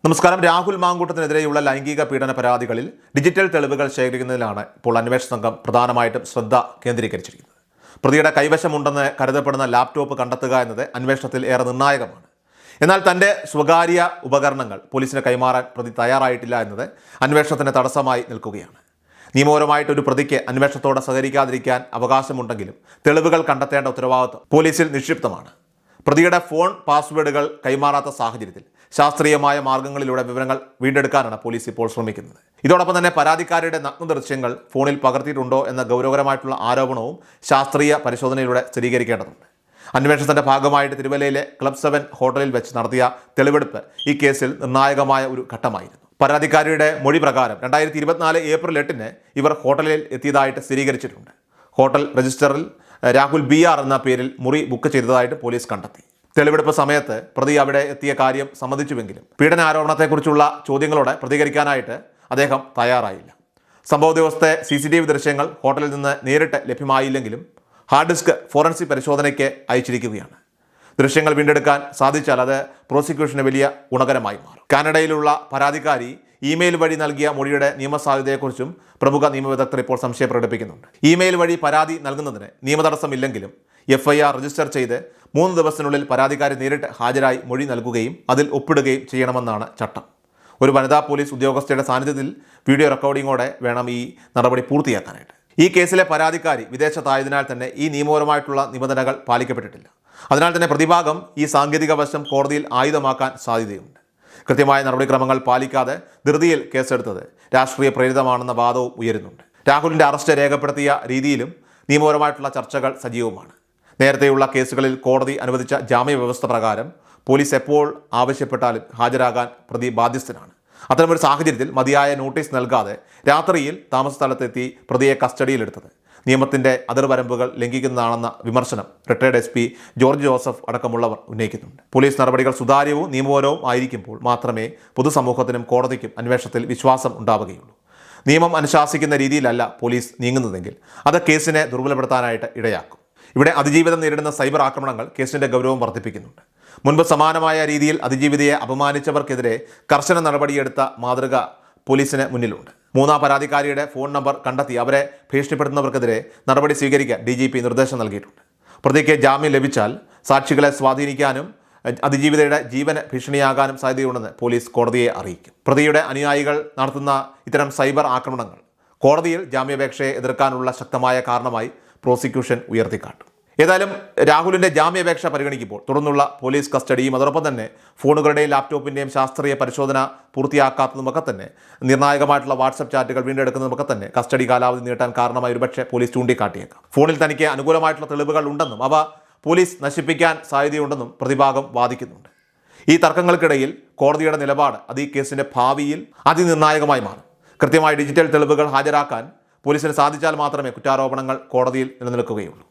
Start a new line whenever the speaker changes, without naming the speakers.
നമസ്കാരം. രാഹുൽ മാങ്കൂട്ടത്തിനെതിരെയുള്ള ലൈംഗിക പീഡന പരാതികളിൽ ഡിജിറ്റൽ തെളിവുകൾ ശേഖരിക്കുന്നതിലാണ് ഇപ്പോൾ അന്വേഷണ സംഘം പ്രധാനമായിട്ടും ശ്രദ്ധ കേന്ദ്രീകരിച്ചിരിക്കുന്നത്. പ്രതിയുടെ കൈവശമുണ്ടെന്ന് കരുതപ്പെടുന്ന ലാപ്ടോപ്പ് കണ്ടെത്തുക എന്നത് അന്വേഷണത്തിൽ ഏറെ നിർണായകമാണ്. എന്നാൽ തൻ്റെ സ്വകാര്യ ഉപകരണങ്ങൾ പോലീസിന് കൈമാറാൻ പ്രതി തയ്യാറായിട്ടില്ല എന്നത് അന്വേഷണത്തിന് തടസ്സമായി നിൽക്കുകയാണ്. നിയമപരമായിട്ടൊരു പ്രതിക്ക് അന്വേഷണത്തോടെ സഹകരിക്കാതിരിക്കാൻ അവകാശമുണ്ടെങ്കിലും തെളിവുകൾ കണ്ടെത്തേണ്ട ഉത്തരവാദിത്വം പോലീസിൽ നിക്ഷിപ്തമാണ്. പ്രതിയുടെ ഫോൺ പാസ്വേഡുകൾ കൈമാറാത്ത സാഹചര്യത്തിൽ ശാസ്ത്രീയമായ മാർഗങ്ങളിലൂടെ വിവരങ്ങൾ വീണ്ടെടുക്കാനാണ് പോലീസ് ഇപ്പോൾ ശ്രമിക്കുന്നത്. ഇതോടൊപ്പം തന്നെ പരാതിക്കാരുടെ നഗ്ന ദൃശ്യങ്ങൾ ഫോണിൽ പകർത്തിയിട്ടുണ്ടോ എന്ന ഗൗരവകരമായിട്ടുള്ള ആരോപണവും ശാസ്ത്രീയ പരിശോധനയിലൂടെ സ്ഥിരീകരിക്കേണ്ടതുണ്ട്. അന്വേഷണത്തിന്റെ ഭാഗമായിട്ട് തിരുവല്ലയിലെ ക്ലബ് 7 ഹോട്ടലിൽ വെച്ച് നടത്തിയ തെളിവെടുപ്പ് ഈ കേസിൽ നിർണായകമായ ഒരു ഘട്ടമായിരുന്നു. പരാതിക്കാരിയുടെ മൊഴി പ്രകാരം 2024 ഏപ്രിൽ 8-ന് ഇവർ ഹോട്ടലിൽ എത്തിയതായിട്ട് സ്ഥിരീകരിച്ചിട്ടുണ്ട്. ഹോട്ടൽ രജിസ്റ്ററിൽ രാഹുൽ BR എന്ന പേരിൽ മുറി ബുക്ക് ചെയ്തതായിട്ട് പോലീസ് കണ്ടെത്തി. തെളിവെടുപ്പ് സമയത്ത് പ്രതി അവിടെ എത്തിയ കാര്യം സമ്മതിച്ചുവെങ്കിലും പീഡനാരോപണത്തെക്കുറിച്ചുള്ള ചോദ്യങ്ങളോടെ പ്രതികരിക്കാനായിട്ട് അദ്ദേഹം തയ്യാറായില്ല. സംഭവ ദിവസത്തെ CCTV ദൃശ്യങ്ങൾ ഹോട്ടലിൽ നിന്ന് നേരിട്ട് ലഭ്യമായില്ലെങ്കിലും ഹാർഡ് ഡിസ്ക് ഫോറൻസിക് പരിശോധനയ്ക്ക് അയച്ചിരിക്കുകയാണ്. ദൃശ്യങ്ങൾ വീണ്ടെടുക്കാൻ സാധിച്ചാൽ അത് പ്രോസിക്യൂഷന് വലിയ ഗുണകരമായി മാറും. കാനഡയിലുള്ള പരാതിക്കാരി ഇമെയിൽ വഴി നൽകിയ മൊഴിയുടെ നിയമസാധ്യതയെക്കുറിച്ചും പ്രമുഖ നിയമവിദഗ്ധർ ഇപ്പോൾ സംശയം പ്രകടിപ്പിക്കുന്നുണ്ട്. ഇമെയിൽ വഴി പരാതി നൽകുന്നതിന് നിയമതടസ്സമില്ലെങ്കിലും FIR രജിസ്റ്റർ ചെയ്ത് 3 ദിവസത്തിനുള്ളിൽ പരാതിക്കാരി നേരിട്ട് ഹാജരായി മൊഴി നൽകുകയും അതിൽ ഒപ്പിടുകയും ചെയ്യണമെന്നാണ് ചട്ടം. ഒരു വനിതാ പോലീസ് ഉദ്യോഗസ്ഥയുടെ സാന്നിധ്യത്തിൽ വീഡിയോ റെക്കോർഡിങ്ങോടെ വേണം ഈ നടപടി പൂർത്തിയാക്കാനായിട്ട്. ഈ കേസിലെ പരാതിക്കാരി വിദേശത്തായതിനാൽ തന്നെ ഈ നിയമപരമായിട്ടുള്ള നിബന്ധനകൾ പാലിക്കപ്പെട്ടിട്ടില്ല. അതിനാൽ തന്നെ പ്രതിഭാഗം ഈ സാങ്കേതിക വശം കോടതിയിൽ ആയുധമാക്കാൻ സാധ്യതയുണ്ട്. കൃത്യമായ നടപടിക്രമങ്ങൾ പാലിക്കാതെ ധൃതിയിൽ കേസെടുത്തത് രാഷ്ട്രീയ പ്രേരിതമാണെന്ന വാദവും ഉയരുന്നുണ്ട്. രാഹുലിൻ്റെ അറസ്റ്റ് രേഖപ്പെടുത്തിയ രീതിയിലും നിയമപരമായിട്ടുള്ള ചർച്ചകൾ സജീവമാണ്. നേരത്തെയുള്ള കേസുകളിൽ കോടതി അനുവദിച്ച ജാമ്യ വ്യവസ്ഥ പ്രകാരം പോലീസ് എപ്പോൾ ആവശ്യപ്പെട്ടാലും ഹാജരാകാൻ പ്രതി ബാധ്യസ്ഥനാണ്. അത്തരമൊരു സാഹചര്യത്തിൽ മതിയായ നോട്ടീസ് നൽകാതെ രാത്രിയിൽ താമസ സ്ഥലത്തെത്തി പ്രതിയെ കസ്റ്റഡിയിലെടുത്തത് നിയമത്തിൻ്റെ അതിർവരമ്പുകൾ ലംഘിക്കുന്നതാണെന്ന വിമർശനം റിട്ടയർഡ് SP ജോർജ് ജോസഫ് അടക്കമുള്ളവർ ഉന്നയിക്കുന്നുണ്ട്. പോലീസ് നടപടികൾ സുതാര്യവും നിയമപരവും ആയിരിക്കുമ്പോൾ മാത്രമേ പൊതുസമൂഹത്തിനും കോടതിക്കും അന്വേഷണത്തിൽ വിശ്വാസം ഉണ്ടാവുകയുള്ളൂ. നിയമം അനുശാസിക്കുന്ന രീതിയിലല്ല പോലീസ് നീങ്ങുന്നതെങ്കിൽ അത് കേസിനെ ദുർബലപ്പെടുത്താനായിട്ട് ഇടയാക്കും. ഇവിടെ അതിജീവിതം നേരിടുന്ന സൈബർ ആക്രമണങ്ങൾ കേസിൻ്റെ ഗൗരവം വർദ്ധിപ്പിക്കുന്നുണ്ട്. മുൻപ് സമാനമായ രീതിയിൽ അതിജീവിതയെ അപമാനിച്ചവർക്കെതിരെ കർശന നടപടിയെടുത്ത മാതൃക പോലീസിന് മുന്നിലുണ്ട്. 3-ാം പരാതിക്കാരിയുടെ ഫോൺ നമ്പർ കണ്ടെത്തി അവരെ ഭീഷണിപ്പെടുത്തുന്നവർക്കെതിരെ നടപടി സ്വീകരിക്കാൻ DGP നിർദ്ദേശം നൽകിയിട്ടുണ്ട്. പ്രതിക്ക് ജാമ്യം ലഭിച്ചാൽ സാക്ഷികളെ സ്വാധീനിക്കാനും അതിജീവിതയുടെ ജീവന് ഭീഷണിയാകാനും സാധ്യതയുണ്ടെന്ന് പോലീസ് കോടതിയെ അറിയിക്കും. പ്രതിയുടെ അനുയായികൾ നടത്തുന്ന ഇത്തരം സൈബർ ആക്രമണങ്ങൾ കോടതിയിൽ ജാമ്യാപേക്ഷയെ എതിർക്കാനുള്ള ശക്തമായ കാരണമായി പ്രോസിക്യൂഷൻ ഉയർത്തിക്കാട്ടും. ഏതായാലും രാഹുലിൻ്റെ ജാമ്യാപേക്ഷ പരിഗണിക്കുമ്പോൾ തുടർന്നുള്ള പോലീസ് കസ്റ്റഡിയും അതോടൊപ്പം തന്നെ ഫോണുകളുടെയും ലാപ്ടോപ്പിൻ്റെയും ശാസ്ത്രീയ പരിശോധന പൂർത്തിയാക്കാത്തതുമൊക്കെ തന്നെ നിർണായകമായിട്ടുള്ള വാട്സപ്പ് ചാറ്റുകൾ വീണ്ടെടുക്കുന്നതുമൊക്കെ തന്നെ കസ്റ്റഡി കാലാവധി നീട്ടാൻ കാരണമായി ഒരുപക്ഷെ പോലീസ് ചൂണ്ടിക്കാട്ടിയേക്കാം. ഫോണിൽ തനിക്ക് അനുകൂലമായിട്ടുള്ള തെളിവുകൾ ഉണ്ടെന്നും അവ പോലീസ് നശിപ്പിക്കാൻ സാധ്യതയുണ്ടെന്നും പ്രതിഭാഗം വാദിക്കുന്നുണ്ട്. ഈ തർക്കങ്ങൾക്കിടയിൽ കോടതിയുടെ നിലപാട് അത് ഈ കേസിൻ്റെ ഭാവിയിൽ അതിനിർണായകമായി മാറും. കൃത്യമായ ഡിജിറ്റൽ തെളിവുകൾ ഹാജരാക്കാൻ പോലീസിന് സാധിച്ചാൽ മാത്രമേ കുറ്റാരോപണങ്ങൾ കോടതിയിൽ നിലനിൽക്കുകയുള്ളൂ.